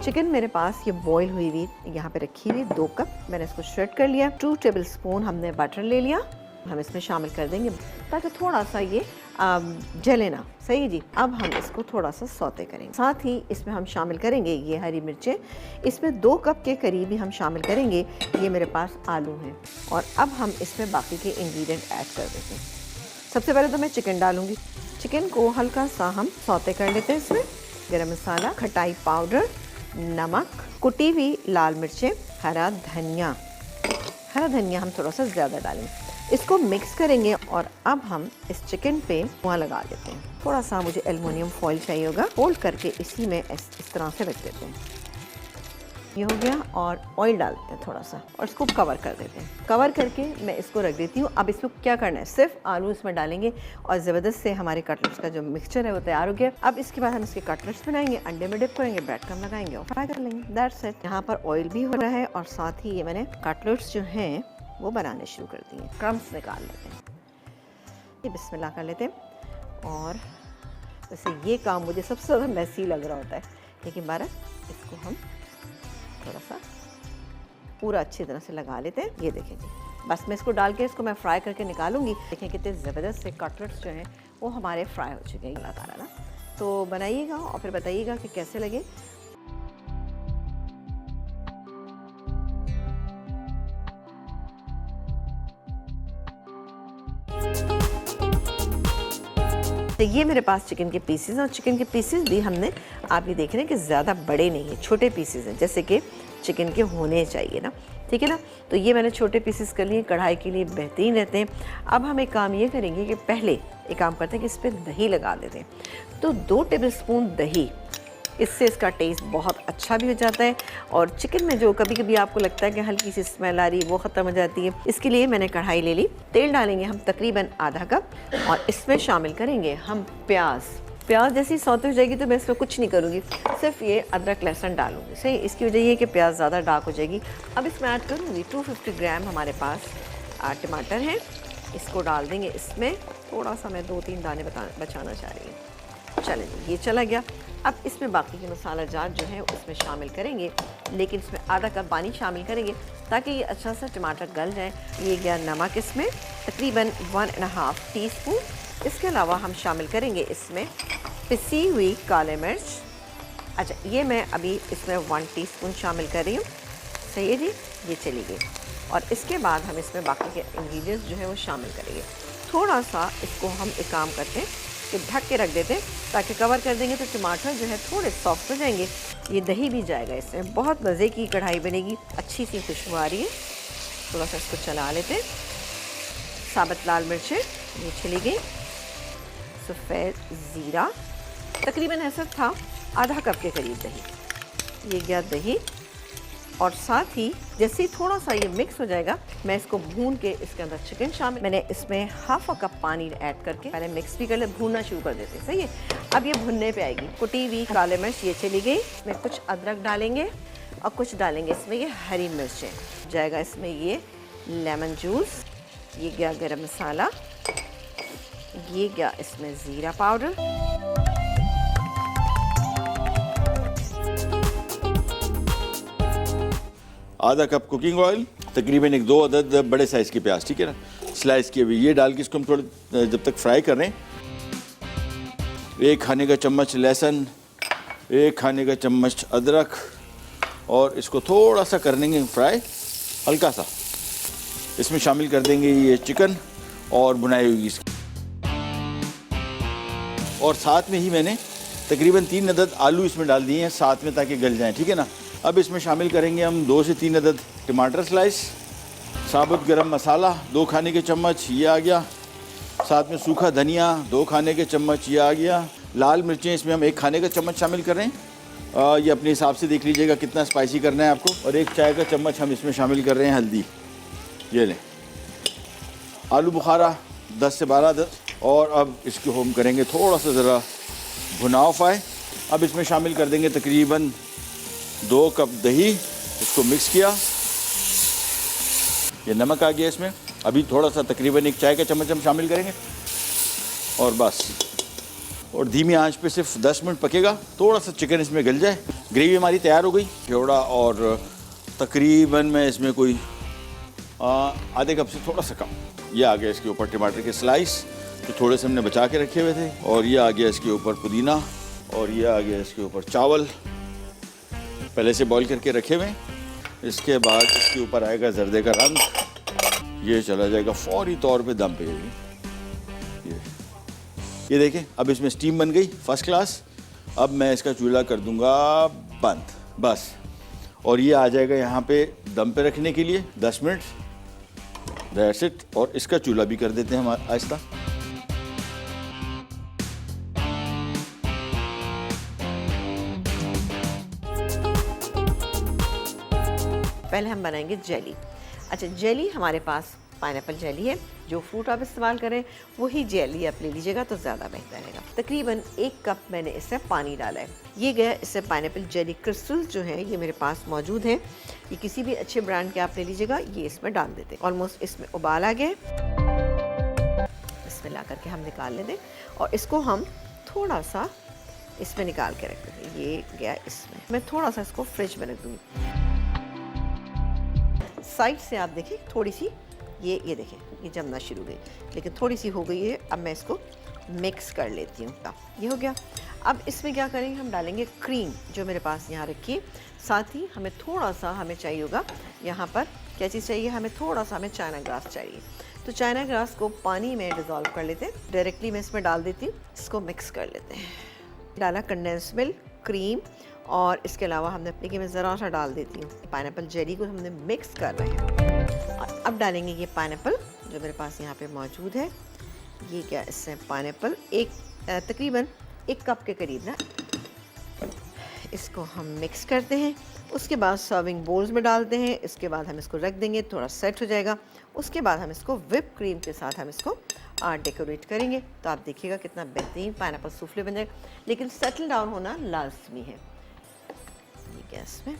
Chicken मेरे पास ये boil हुई हुई यहाँ पे रखी हुई 2 कप, मैंने इसको श्रेड कर लिया। 2 टेबल स्पून हमने बटर ले लिया, हम इसमें शामिल कर देंगे ताकि थोड़ा सा ये जले ना। सही है जी। अब हम इसको थोड़ा सा सौते करेंगे। साथ ही इसमें हम शामिल करेंगे ये हरी मिर्चें, इसमें 2 कप के करीब ही हम शामिल करेंगे। ये मेरे पास आलू हैं और अब हम इसमें बाकी के इंग्रेडिएंट ऐड कर देते हैं। सबसे पहले तो मैं चिकन डालूंगी। चिकन को हल्का सा हम सौते कर लेते हैं। इसमें गरम मसाला, खटाई पाउडर, नमक, कुटी हुई लाल मिर्चें, हरा धनिया हम थोड़ा सा ज़्यादा डालेंगे। इसको मिक्स करेंगे और अब हम इस चिकन पे मुँह लगा देते हैं। थोड़ा सा मुझे एल्युमिनियम फॉइल चाहिए होगा, फोल्ड करके इसी में इस तरह से रख देते हैं। ये हो गया और ऑयल डालते हैं थोड़ा सा और इसको कवर कर देते हैं। कवर करके मैं इसको रख देती हूँ। अब इसमें क्या करना है, सिर्फ आलू इसमें डालेंगे और ज़बरदस्त से हमारे कटलेट्स का जो मिक्सचर है वो तैयार हो गया। अब इसके बाद हम इसके कटलेट्स बनाएंगे, अंडे में डिप करेंगे, ब्रेड क्रम्ब लगाएंगे और फ्राई कर लेंगे। That's it. यहाँ पर ऑयल भी हो रहा है और साथ ही ये मैंने कटलेट्स जो हैं वो बनाने शुरू कर दिए। क्रम्स निकाल लेते हैं, ये बिस्मिल्लाह कर लेते हैं। और वैसे ये काम मुझे सबसे ज़्यादा मैसी लग रहा होता है, लेकिन बारह इसको हम थोड़ा सा पूरा अच्छी तरह से लगा लेते हैं। ये देखें जी, बस मैं इसको डाल के इसको मैं फ्राई करके निकालूंगी। देखें कितने ज़बरदस्त से कटलेट्स जो हैं वो हमारे फ्राई हो चुके हैं। अल्लाह ताला ना, तो बनाइएगा और फिर बताइएगा कि कैसे लगे। तो ये मेरे पास चिकन के पीसेस हैं और चिकन के पीसेस भी हमने, आप ये देख रहे हैं कि ज़्यादा बड़े नहीं हैं, छोटे पीसेस हैं जैसे कि चिकन के होने चाहिए ना, ठीक है ना। तो ये मैंने छोटे पीसेस कर लिए, कढ़ाई के लिए बेहतरीन रहते हैं। अब हम एक काम ये करेंगे कि पहले एक काम करते हैं कि इस पर दही लगा देते हैं। तो 2 टेबल स्पून दही, इससे इसका टेस्ट बहुत अच्छा भी हो जाता है और चिकन में जो कभी कभी आपको लगता है कि हल्की सी स्मेल आ रही है वो ख़त्म हो जाती है। इसके लिए मैंने कढ़ाई ले ली, तेल डालेंगे हम तकरीबन आधा कप और इसमें शामिल करेंगे हम प्याज जैसी सौते हो जाएगी तो मैं इसमें कुछ नहीं करूँगी, सिर्फ ये अदरक लहसुन डालूँगी। सही, इसकी वजह ये है कि प्याज ज़्यादा डार्क हो जाएगी। अब इसमें ऐड करूँगी 250 ग्राम हमारे पास टमाटर है, इसको डाल देंगे इसमें। थोड़ा सा मैं 2-3 दाने बचाना चाह रही हूँ। चलें, ये चला गया। अब इसमें बाकी के मसाला जार जो है उसमें शामिल करेंगे, लेकिन इसमें आधा कप पानी शामिल करेंगे ताकि ये अच्छा सा टमाटर गल जाए। ये गया नमक, इसमें तकरीबन 1.5 टीस्पून। इसके अलावा हम शामिल करेंगे इसमें पिसी हुई काले मिर्च। अच्छा, ये मैं अभी इसमें 1 टीस्पून शामिल कर रही हूँ। सही है जी, ये चली गई। और इसके बाद हम इसमें बाकी के इंग्रेडिएंट्स जो है वो शामिल करेंगे। थोड़ा सा इसको हम एक काम करते हैं कि ढक के रख देते हैं ताकि कवर कर देंगे तो टमाटर जो है थोड़े सॉफ्ट हो जाएंगे। ये दही भी जाएगा इसमें, बहुत मज़े की कढ़ाई बनेगी, अच्छी सी खुशबू आ रही है। थोड़ा सा इसको चला लेते हैं। साबुत लाल मिर्चें ये चली गई, सफ़ेद ज़ीरा तकरीबन ऐसा था आधा कप के करीब दही, ये गया दही। और साथ ही जैसे ही थोड़ा सा ये मिक्स हो जाएगा मैं इसको भून के इसके अंदर चिकन शामिल, मैंने इसमें ½ कप पानी ऐड करके पहले मिक्स भी कर ले, भूनना शुरू कर देते हैं। सही है, अब ये भुनने पे आएगी। कुटी हुई काले मिर्च ये चली गई, इसमें कुछ अदरक डालेंगे और कुछ डालेंगे इसमें ये हरी मिर्चें, जाएगा इसमें ये लेमन जूस, ये गया गरम मसाला, ये गया इसमें ज़ीरा पाउडर, आधा कप कुकिंग ऑयल, तकरीबन 1-2 अदद बड़े साइज़ की प्याज, ठीक है ना, स्लाइस किए हुए। ये डाल के इसको हम थोड़ा जब तक फ्राई कर रहे हैं। 1 खाने का चम्मच लहसुन, 1 खाने का चम्मच अदरक और इसको थोड़ा सा कर देंगे फ्राई हल्का सा। इसमें शामिल कर देंगे ये चिकन और बुनाई हुई इसकी, और साथ में ही मैंने तकरीबन 3 अदद आलू इसमें डाल दिए हैं साथ में ताकि गल जाएं, ठीक है ना। अब इसमें शामिल करेंगे हम 2 से 3 अदद टमाटर स्लाइस, साबुत गरम मसाला 2 खाने के चम्मच ये आ गया, साथ में सूखा धनिया 2 खाने के चम्मच ये आ गया, लाल मिर्चें इसमें हम 1 खाने का चम्मच शामिल कर रहे हैं, ये अपने हिसाब से देख लीजिएगा कितना स्पाइसी करना है आपको, और 1 चाय का चम्मच हम इसमें शामिल कर रहे हैं हल्दी, ये लें। आलू बुखारा 10 से 12 अदद, और अब इसको हम करेंगे थोड़ा सा ज़रा भुनाव फ्राई। अब इसमें शामिल कर देंगे तकरीबन 2 कप दही, इसको मिक्स किया, ये नमक आ गया इसमें, अभी थोड़ा सा तकरीबन 1 चाय का चम्मच हम शामिल करेंगे और बस और धीमी आंच पे सिर्फ 10 मिनट पकेगा। थोड़ा सा चिकन इसमें गल जाए। ग्रेवी हमारी तैयार हो गई। थोड़ा और तकरीबन मैं इसमें कोई आधे कप से थोड़ा सा कम ये आ गया इसके ऊपर टमाटर के स्लाइस, तो थोड़े से हमने बचा के रखे हुए थे, और ये आ गया इसके ऊपर पुदीना, और ये आ गया इसके ऊपर चावल पहले से बॉईल करके रखे हुए। इसके बाद इसके ऊपर आएगा जर्दे का रंग, ये चला जाएगा फौरी तौर पे दम पे। ये देखें, अब इसमें स्टीम बन गई फर्स्ट क्लास। अब मैं इसका चूल्हा कर दूंगा बंद, बस। और ये आ जाएगा यहाँ पे दम पे रखने के लिए 10 मिनट, दैट्स इट। और इसका चूल्हा भी कर देते हैं हम आहिस्ता। पहले हम बनाएंगे जेली। अच्छा, जेली हमारे पास पाइनएप्पल जेली है। जो फ्रूट आप इस्तेमाल करें वही जेली आप ले लीजिएगा तो ज़्यादा बेहतर रहेगा। तकरीबन 1 कप मैंने इससे पानी डाला है। ये गया इससे पाइनएप्पल जेली क्रिस्टल्स जो है ये मेरे पास मौजूद है। ये किसी भी अच्छे ब्रांड के आप ले लीजिएगा। ये इसमें डाल देते हैं। ऑलमोस्ट इसमें उबाल आ गया, इसमें ला करके हम निकाल लेते और इसको हम थोड़ा सा इसमें निकाल के रख देते। ये गया इसमें। मैं थोड़ा सा इसको फ्रिज में रख दूँगी। साइड से आप देखें थोड़ी सी ये देखें ये जमना शुरू हो गई, लेकिन थोड़ी सी हो गई है। अब मैं इसको मिक्स कर लेती हूँ। ये हो गया। अब इसमें क्या करेंगे, हम डालेंगे क्रीम जो मेरे पास यहाँ रखी है। साथ ही हमें थोड़ा सा चाहिए होगा यहाँ पर क्या चीज़ चाहिए, हमें थोड़ा सा चाइना ग्रास चाहिए। तो चाइना ग्रास को पानी में डिज़ोल्व कर लेते हैं। डायरेक्टली मैं इसमें डाल देती हूँ। इसको मिक्स कर लेते हैं। डाला कंडेंस मिल्क, क्रीम, और इसके अलावा हमने अपने के में ज़रा सा डाल देती हूँ। पाइनएप्पल जेली को हमने मिक्स कर रहे हैं। और अब डालेंगे ये पाइनएप्पल जो मेरे पास यहाँ पे मौजूद है। ये क्या इससे पाइनएप्पल तकरीबन 1 कप के करीब ना, इसको हम मिक्स करते हैं। उसके बाद सर्विंग बोल्स में डालते हैं। इसके बाद हम इसको रख देंगे, थोड़ा सेट हो जाएगा। उसके बाद हम इसको व्हिप क्रीम के साथ हम इसको डेकोरेट करेंगे। तो आप देखिएगा कितना बेहतरीन पाइनएप्पल सूफले बन जाएगा। लेकिन सेटल डाउन होना लाजमी है। ये गैस में